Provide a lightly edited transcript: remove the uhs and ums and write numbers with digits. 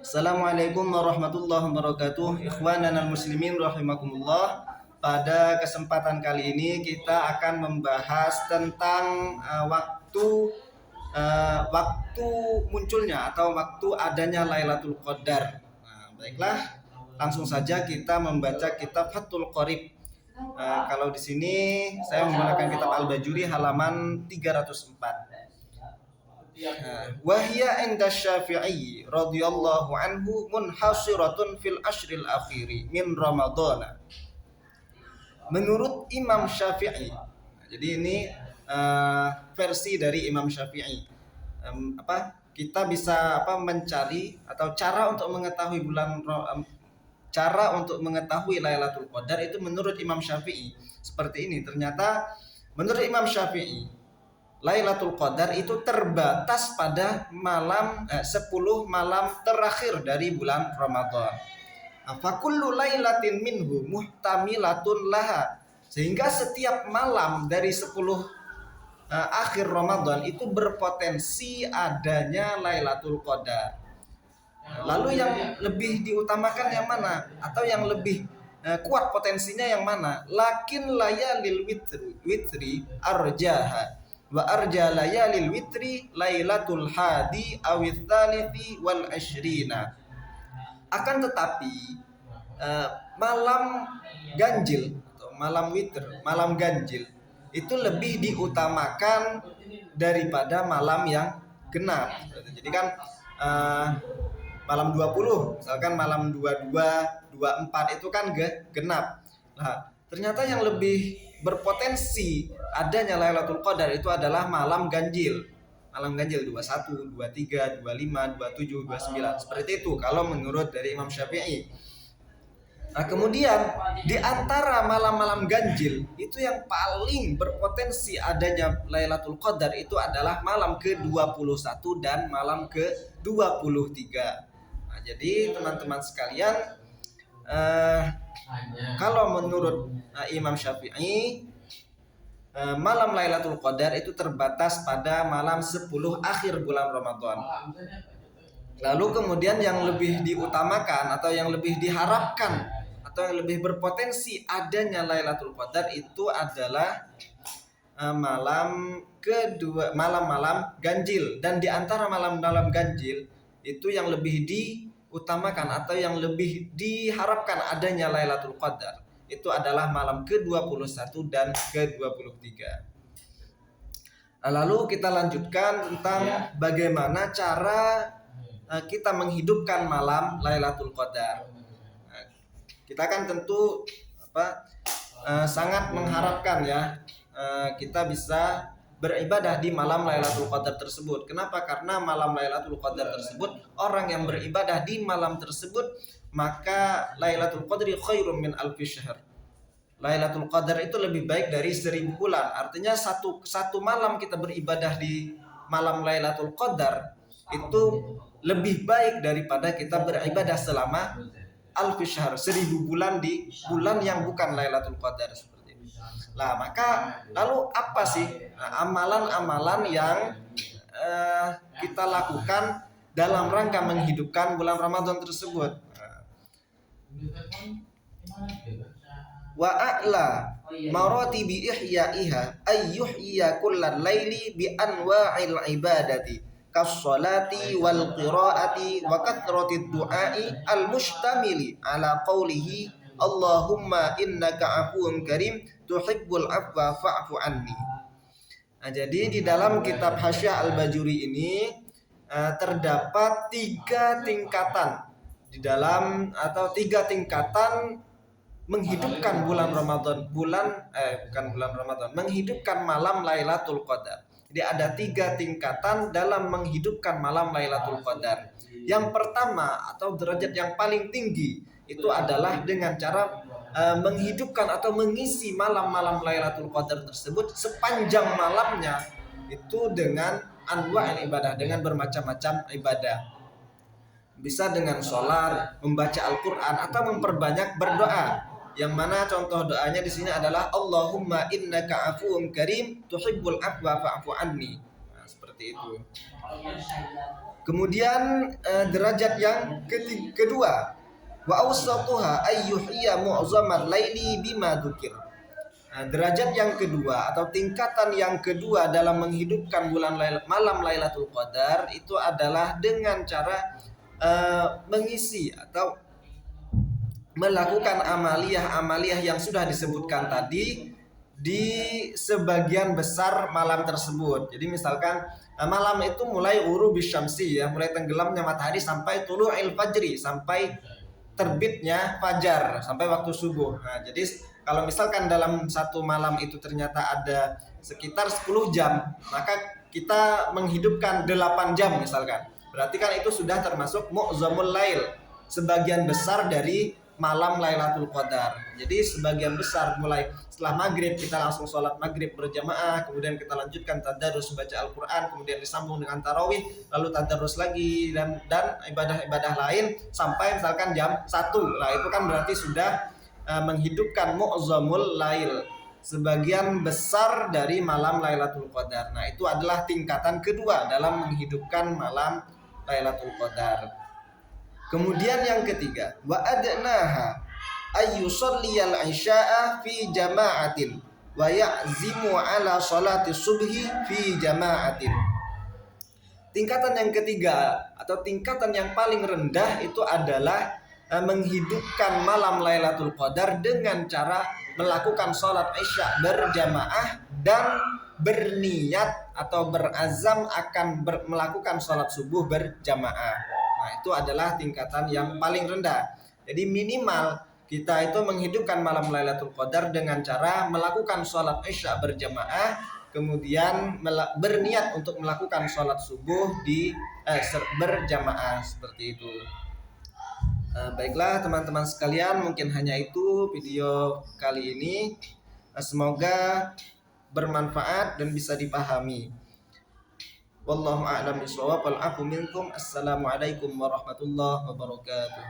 Assalamualaikum warahmatullahi wabarakatuh. Ikhwanana muslimin rahimakumullah. Pada kesempatan kali ini kita akan membahas tentang waktu munculnya atau waktu adanya Lailatul Qadar. Baiklah, langsung saja kita membaca kitab Fathul Qorib. Kalau di sini saya menggunakan kitab Al-Bajuri halaman 304. Wahya inda Syafi'i radhiyallahu anhu munhasiratun fil ashril akhiri min Ramadhan. Menurut Imam Syafi'i. Jadi ini versi dari Imam Syafi'i. Kita bisa mencari atau cara untuk mengetahui Lailatul Qadar itu menurut Imam Syafi'i. Seperti ini, ternyata menurut Imam Syafi'i Lailatul Qadar itu terbatas pada 10 malam terakhir dari bulan Ramadan. Fakullu lailatin minhu muhtamilatun laha. Sehingga setiap malam dari 10 akhir Ramadan itu berpotensi adanya Lailatul Qadar. Lalu yang lebih diutamakan yang mana? Atau yang lebih kuat potensinya yang mana? Lakin layalil witri arjaha. Wa arja layalil witri lailatul hadi awit thalithi wal ashrina. Akan tetapi malam ganjil atau malam witr, malam ganjil itu lebih diutamakan daripada malam yang genap. Jadi kan malam 20, misalkan malam 22, 24 itu kan genap. Nah, ternyata yang lebih berpotensi adanya Lailatul Qadar itu adalah malam ganjil. Malam ganjil 21, 23, 25, 27, 29. Seperti itu kalau menurut dari Imam Syafi'i. Nah, kemudian di antara malam-malam ganjil itu yang paling berpotensi adanya Lailatul Qadar itu adalah malam ke-21 dan malam ke-23. Nah, jadi teman-teman sekalian, kalau menurut Imam Syafi'i, malam Lailatul Qadar itu terbatas pada malam 10 akhir bulan Ramadan. Lalu kemudian yang lebih diutamakan atau yang lebih diharapkan atau yang lebih berpotensi adanya Lailatul Qadar itu adalah malam-malam ganjil. Dan di antara malam-malam ganjil itu yang lebih diutamakan atau yang lebih diharapkan adanya Lailatul Qadar itu adalah malam ke-21 dan ke-23. Lalu kita lanjutkan tentang bagaimana cara kita menghidupkan malam Lailatul Qadar. Kita kan tentu sangat mengharapkan kita bisa beribadah di malam Lailatul Qadar tersebut. Kenapa? Karena malam Lailatul Qadar tersebut, orang yang beribadah di malam tersebut, maka Lailatul Qadri khairum min alfi syahr. Lailatul Qadar itu lebih baik dari 1000 bulan. Artinya satu malam kita beribadah di malam Lailatul Qadar itu lebih baik daripada kita beribadah selama alfi syahr, 1000 bulan di bulan yang bukan Lailatul Qadar. Nah, maka lalu apa sih amalan-amalan yang kita lakukan dalam rangka menghidupkan bulan Ramadan tersebut? Wa a'la maratibi ihya'iha ayyuhyiya kullal laili bi anwa'il ibadati kas-salati wal qira'ati wa katratid du'a'i al-mustamili ala qawlihi Allahumma innaka afuwun karim tuhibbul afwa fa'fu anni. Nah, jadi di dalam kitab Hasyiah Al-Bajuri ini terdapat 3 tingkatan di dalam atau 3 tingkatan menghidupkan bulan Ramadan, menghidupkan malam Lailatul Qadar. Jadi ada 3 tingkatan dalam menghidupkan malam Lailatul Qadar. Yang pertama atau derajat yang paling tinggi itu adalah dengan cara menghidupkan atau mengisi malam-malam Lailatul Qadar tersebut sepanjang malamnya itu dengan anwa' ibadah, dengan bermacam-macam ibadah. Bisa dengan sholat, membaca Al-Quran, atau memperbanyak berdoa. Yang mana contoh doanya di sini adalah Allahumma innaka afuwun karim tuhibbul afwa fa'fu anni. Nah, seperti seperti itu. Kemudian derajat yang kedua, wa awsatuha ayyuhiyya mu'zamal laili bima dzukir. Derajat yang kedua atau tingkatan yang kedua dalam menghidupkan malam Lailatul Qadar itu adalah dengan cara mengisi atau melakukan amaliyah yang sudah disebutkan tadi di sebagian besar malam tersebut. Jadi misalkan malam itu mulai ghurubi syamsi, ya, mulai tenggelamnya matahari sampai tulu'il fajri, sampai terbitnya fajar, sampai waktu subuh. Nah, jadi kalau misalkan dalam satu malam itu ternyata ada sekitar 10 jam, maka kita menghidupkan 8 jam misalkan. Berarti kan itu sudah termasuk mu'zamul lail, sebagian besar dari malam Lailatul Qadar. Jadi sebagian besar mulai setelah maghrib kita langsung sholat maghrib berjamaah, kemudian kita lanjutkan tadarus baca Al-Quran, kemudian disambung dengan tarawih, lalu tadarus lagi dan ibadah-ibadah lain sampai misalkan jam 1. Nah itu kan berarti sudah menghidupkan mu'zamul lail, sebagian besar dari malam Lailatul Qadar. Nah itu adalah tingkatan kedua dalam menghidupkan malam Lailatul Qadar. Kemudian yang ketiga, wa adnaha ayyusalliyal isya'a fi jama'atin wa ya'zimu ala salati subhi fi jama'atin. Tingkatan yang ketiga atau tingkatan yang paling rendah itu adalah menghidupkan malam Lailatul Qadar dengan cara melakukan sholat isya berjamaah dan berniat atau berazam akan melakukan sholat subuh berjamaah. Nah, itu adalah tingkatan yang paling rendah. Jadi minimal kita itu menghidupkan malam Lailatul Qadar dengan cara melakukan sholat isya berjamaah, kemudian berniat untuk melakukan sholat subuh berjamaah seperti itu. Baiklah teman-teman sekalian, mungkin hanya itu video kali ini. Semoga bermanfaat dan bisa dipahami. Wallahu a'lam bishawab, wal afu minkum. Assalamualaikum warahmatullahi wabarakatuh.